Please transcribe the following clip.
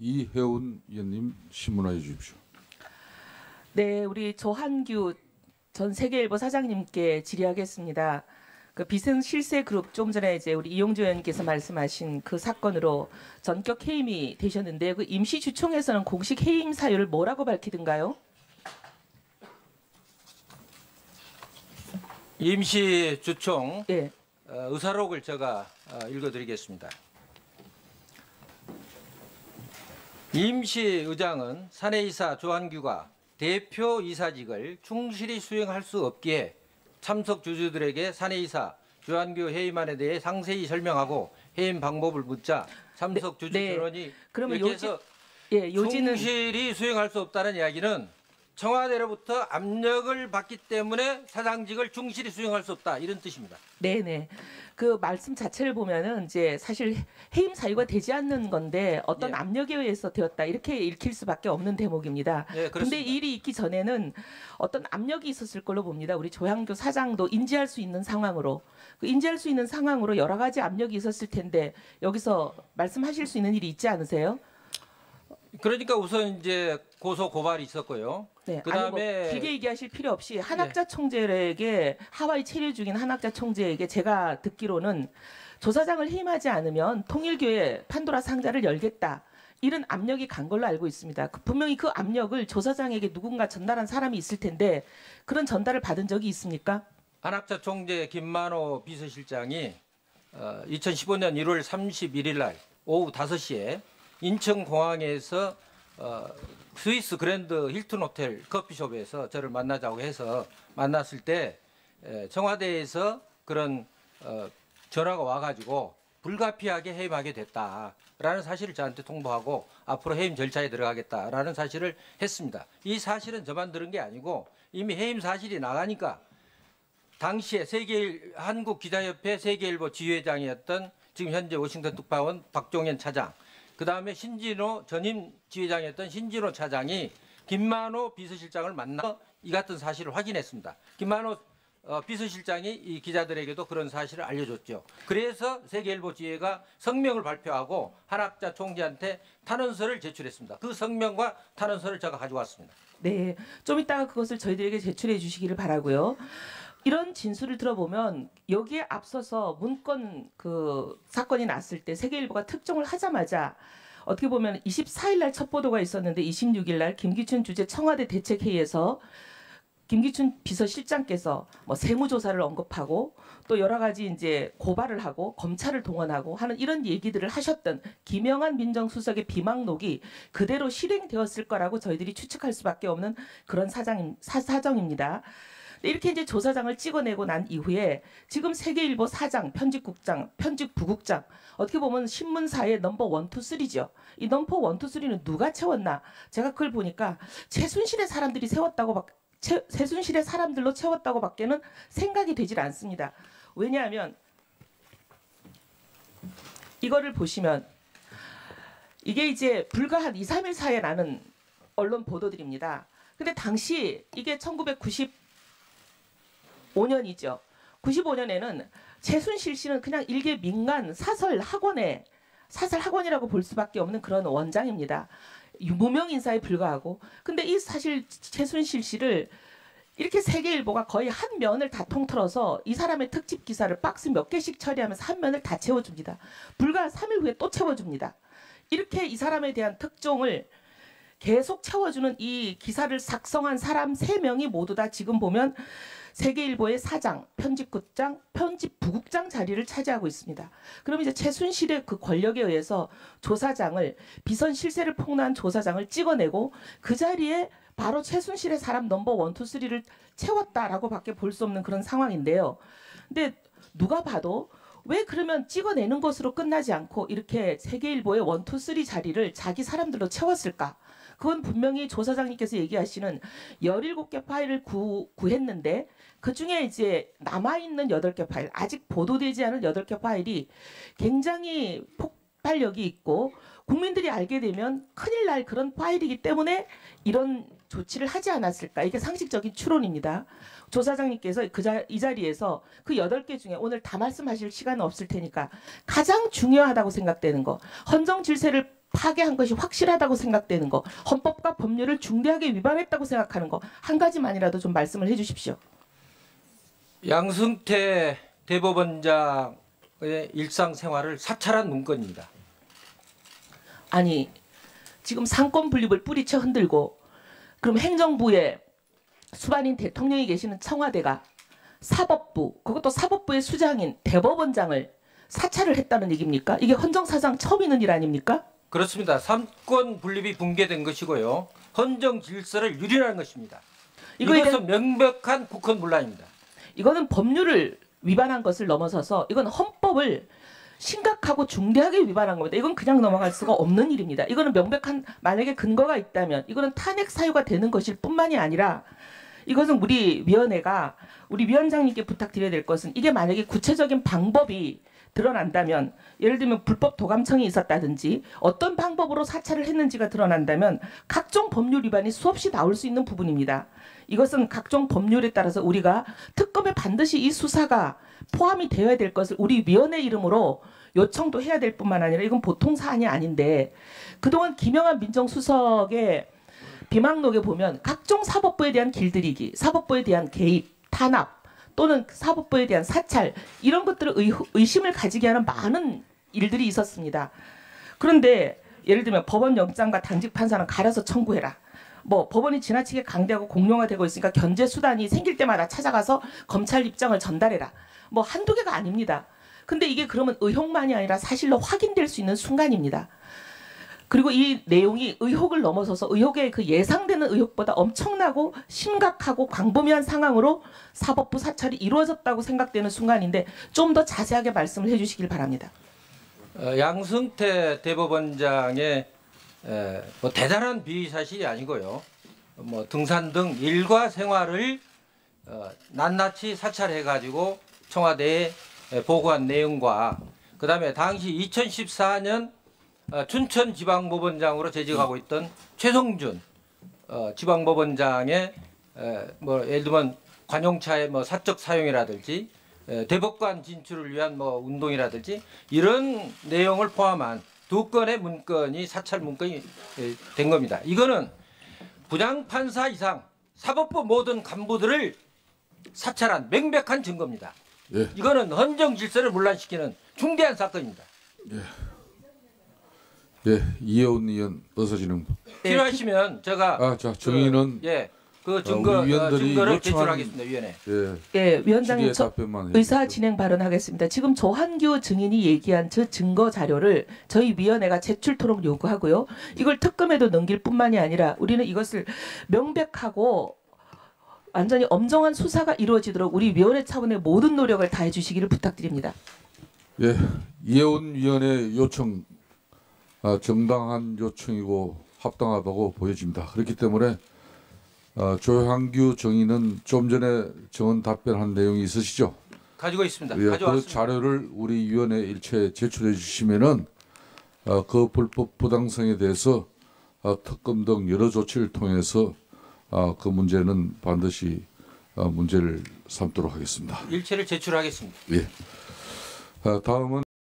이혜운 의원님 신문하여 주십시오. 네, 우리 조한규 전 세계일보 사장님께 질의하겠습니다. 그 비선실세그룹 좀 전에 이제 우리 이용주 의원님께서 말씀하신 그 사건으로 전격 해임이 되셨는데 그 임시주총에서는 공식 해임 사유를 뭐라고 밝히던가요? 임시주총 예. 의사록을 제가 읽어드리겠습니다. 임시의장은 사내이사 조한규가 대표 이사직을 충실히 수행할 수 없기에 참석 주주들에게 사내이사 조한규 해임안에 대해 상세히 설명하고 해임 방법을 묻자 참석 주주 전원이 그러면 여기에서 요지는 충실히 수행할 수 없다는 이야기는 청와대로부터 압력을 받기 때문에 사장직을 충실히 수행할 수 없다 이런 뜻입니다. 네네. 그 말씀 자체를 보면은 이제 사실 해임 사유가 되지 않는 건데 어떤 예. 압력에 의해서 되었다 이렇게 읽힐 수밖에 없는 대목입니다. 네, 그런데 그렇습니다. 일이 있기 전에는 어떤 압력이 있었을 걸로 봅니다. 우리 조한규 사장도 인지할 수 있는 상황으로 그 인지할 수 있는 상황으로 여러 가지 압력이 있었을 텐데 여기서 말씀하실 수 있는 일이 있지 않으세요? 그러니까 우선 이제 고소 고발이 있었고요. 네, 그다음에 아니 뭐 길게 얘기하실 필요 없이 한학자 총재에게 하와이 체류 중인 한학자 총재에게 제가 듣기로는 조사장을 해임하지 않으면 통일교회 판도라 상자를 열겠다. 이런 압력이 간 걸로 알고 있습니다. 분명히 그 압력을 조사장에게 누군가 전달한 사람이 있을 텐데 그런 전달을 받은 적이 있습니까? 한학자 총재 김만호 비서실장이 2015년 1월 31일 날 오후 5시에 인천공항에서 스위스 그랜드 힐튼 호텔 커피숍에서 저를 만나자고 해서 만났을 때 청와대에서 그런 전화가 와가지고 불가피하게 해임하게 됐다라는 사실을 저한테 통보하고 앞으로 해임 절차에 들어가겠다라는 사실을 했습니다. 이 사실은 저만 들은 게 아니고 이미 해임 사실이 나가니까 당시에 한국기자협회 세계일보 지회장이었던 지금 현재 워싱턴 특파원 박종현 차장, 그 다음에 신진호 전임 지회장이었던 신진호 차장이 김만호 비서실장을 만나 이 같은 사실을 확인했습니다. 김만호 비서실장이 이 기자들에게도 그런 사실을 알려줬죠. 그래서 세계일보 지회가 성명을 발표하고 한학자 총재한테 탄원서를 제출했습니다. 그 성명과 탄원서를 제가 가져왔습니다. 네, 좀 이따가 그것을 저희들에게 제출해 주시기를 바라고요. 이런 진술을 들어보면 여기에 앞서서 문건 그 사건이 났을 때 세계일보가 특종을 하자마자 어떻게 보면 24일 날 첫 보도가 있었는데 26일 날 김기춘 주재 청와대 대책회의에서 김기춘 비서실장께서 뭐 세무조사를 언급하고 또 여러 가지 이제 고발을 하고 검찰을 동원하고 하는 이런 얘기들을 하셨던 김영한 민정수석의 비망록이 그대로 실행되었을 거라고 저희들이 추측할 수밖에 없는 그런 사정입니다. 이렇게 이제 조사장을 찍어내고 난 이후에 지금 세계일보 사장, 편집국장, 편집부국장 어떻게 보면 신문사의 넘버 1, 2, 3죠. 이 넘버 1, 2, 3는 누가 채웠나? 제가 그걸 보니까 최순실의 사람들이 최순실의 사람들로 채웠다고밖에는 생각이 되질 않습니다. 왜냐하면 이거를 보시면 이게 이제 불과 한 2, 3일 사이에 나는 언론 보도들입니다. 근데 당시 이게 1995년이죠. 95년에는 최순실 씨는 그냥 일개 민간 사설 학원이라고 볼 수밖에 없는 그런 원장입니다. 무명 인사에 불과하고. 근데 이 사실 최순실 씨를 이렇게 세계일보가 거의 한 면을 다 통틀어서 이 사람의 특집 기사를 박스 몇 개씩 처리하면서 한 면을 다 채워줍니다. 불과 3일 후에 또 채워줍니다. 이렇게 이 사람에 대한 특종을 계속 채워주는 이 기사를 작성한 사람 3명이 모두 다 지금 보면 세계일보의 사장, 편집국장, 편집부국장 자리를 차지하고 있습니다. 그럼 이제 최순실의 그 권력에 의해서 조사장을 비선 실세를 폭로한 조사장을 찍어내고 그 자리에 바로 최순실의 사람 넘버 1, 2, 3를 채웠다라고 밖에 볼 수 없는 그런 상황인데요. 근데 누가 봐도 왜 그러면 찍어내는 것으로 끝나지 않고 이렇게 세계일보의 1, 2, 3 자리를 자기 사람들로 채웠을까? 그건 분명히 조사장님께서 얘기하시는 17개 파일을 구했는데 그중에 이제 남아있는 8개 파일, 아직 보도되지 않은 8개 파일이 굉장히 폭발력이 있고 국민들이 알게 되면 큰일 날 그런 파일이기 때문에 이런 조치를 하지 않았을까. 이게 상식적인 추론입니다. 조사장님께서 이 자리에서 그 8개 중에 오늘 다 말씀하실 시간은 없을 테니까 가장 중요하다고 생각되는 거, 헌정 질서를 파괴한 것이 확실하다고 생각되는 거, 헌법과 법률을 중대하게 위반했다고 생각하는 거 한 가지만이라도 좀 말씀을 해주십시오. 양승태 대법원장의 일상생활을 사찰한 문건입니다. 아니 지금 상권 분립을 뿌리쳐 흔들고 그럼 행정부에 수반인 대통령이 계시는 청와대가 사법부, 그것도 사법부의 수장인 대법원장을 사찰을 했다는 얘기입니까? 이게 헌정사상 처음 있는 일 아닙니까? 그렇습니다. 삼권 분립이 붕괴된 것이고요. 헌정 질서를 유린하는 것입니다. 이것은 명백한 국헌 문란입니다. 이거는 법률을 위반한 것을 넘어서서 이건 헌법을 심각하고 중대하게 위반한 겁니다. 이건 그냥 넘어갈 수가 없는 일입니다. 이거는 명백한 만약에 근거가 있다면 이거는 탄핵 사유가 되는 것일 뿐만이 아니라 이것은 우리 위원회가 우리 위원장님께 부탁드려야 될 것은 이게 만약에 구체적인 방법이 드러난다면 예를 들면 불법 도감청이 있었다든지 어떤 방법으로 사찰을 했는지가 드러난다면 각종 법률 위반이 수없이 나올 수 있는 부분입니다. 이것은 각종 법률에 따라서 우리가 특검에 반드시 이 수사가 포함이 되어야 될 것을 우리 위원회 이름으로 요청도 해야 될 뿐만 아니라 이건 보통 사안이 아닌데 그동안 김영한 민정수석의 비망록에 보면 각종 사법부에 대한 길들이기, 사법부에 대한 개입, 탄압 또는 사법부에 대한 사찰 이런 것들을 의심을 가지게 하는 많은 일들이 있었습니다. 그런데 예를 들면 법원 영장과 당직 판사는 가려서 청구해라. 뭐 법원이 지나치게 강대하고 공룡화되고 있으니까 견제 수단이 생길 때마다 찾아가서 검찰 입장을 전달해라. 뭐 한두 개가 아닙니다. 근데 이게 그러면 의혹만이 아니라 사실로 확인될 수 있는 순간입니다. 그리고 이 내용이 의혹을 넘어서서 의혹의 그 예상되는 의혹보다 엄청나고 심각하고 광범위한 상황으로 사법부 사찰이 이루어졌다고 생각되는 순간인데 좀 더 자세하게 말씀을 해주시길 바랍니다. 양승태 대법원장의 뭐 대단한 비위 사실이 아니고요. 뭐 등산 등 일과 생활을 낱낱이 사찰해가지고 청와대에 보고한 내용과 그다음에 당시 2014년 춘천지방법원장으로 재직하고 있던 최성준 지방법원장의 뭐 예를 들면 관용차의 뭐 사적 사용이라든지 대법관 진출을 위한 뭐 운동이라든지 이런 내용을 포함한 2건의 문건이 사찰 문건이 된 겁니다. 이거는 부장판사 이상 사법부 모든 간부들을 사찰한 명백한 증거입니다. 예. 이거는 헌정 질서를 문란시키는 중대한 사건입니다. 예. 예, 이혜원 의원 어서 진행. 필요하시면 제가 자 정의는 그 증거 우리 위원들이 증거를 요청한- 제출하겠습니다. 위원회. 예, 위원장님 질의에 저 답변만 의사 해주십시오. 진행 발언하겠습니다. 지금 조한규 증인이 얘기한 저 증거 자료를 저희 위원회가 제출토록 요구하고요. 이걸 특검에도 넘길 뿐만이 아니라 우리는 이것을 명백하고 완전히 엄정한 수사가 이루어지도록 우리 위원회 차원의 모든 노력을 다해 주시기를 부탁드립니다. 예, 이혜원 위원의 요청 정당한 요청이고 합당하다고 보여집니다. 그렇기 때문에 조한규 정의는 좀 전에 정원 답변한 내용이 있으시죠? 가지고 있습니다. 예, 그 가져왔습니다. 자료를 우리 위원회 일체에 제출해 주시면은 그 불법 부당성에 대해서 특검 등 여러 조치를 통해서 그 문제는 반드시 문제를 삼도록 하겠습니다. 일체를 제출하겠습니다. 예. 다음은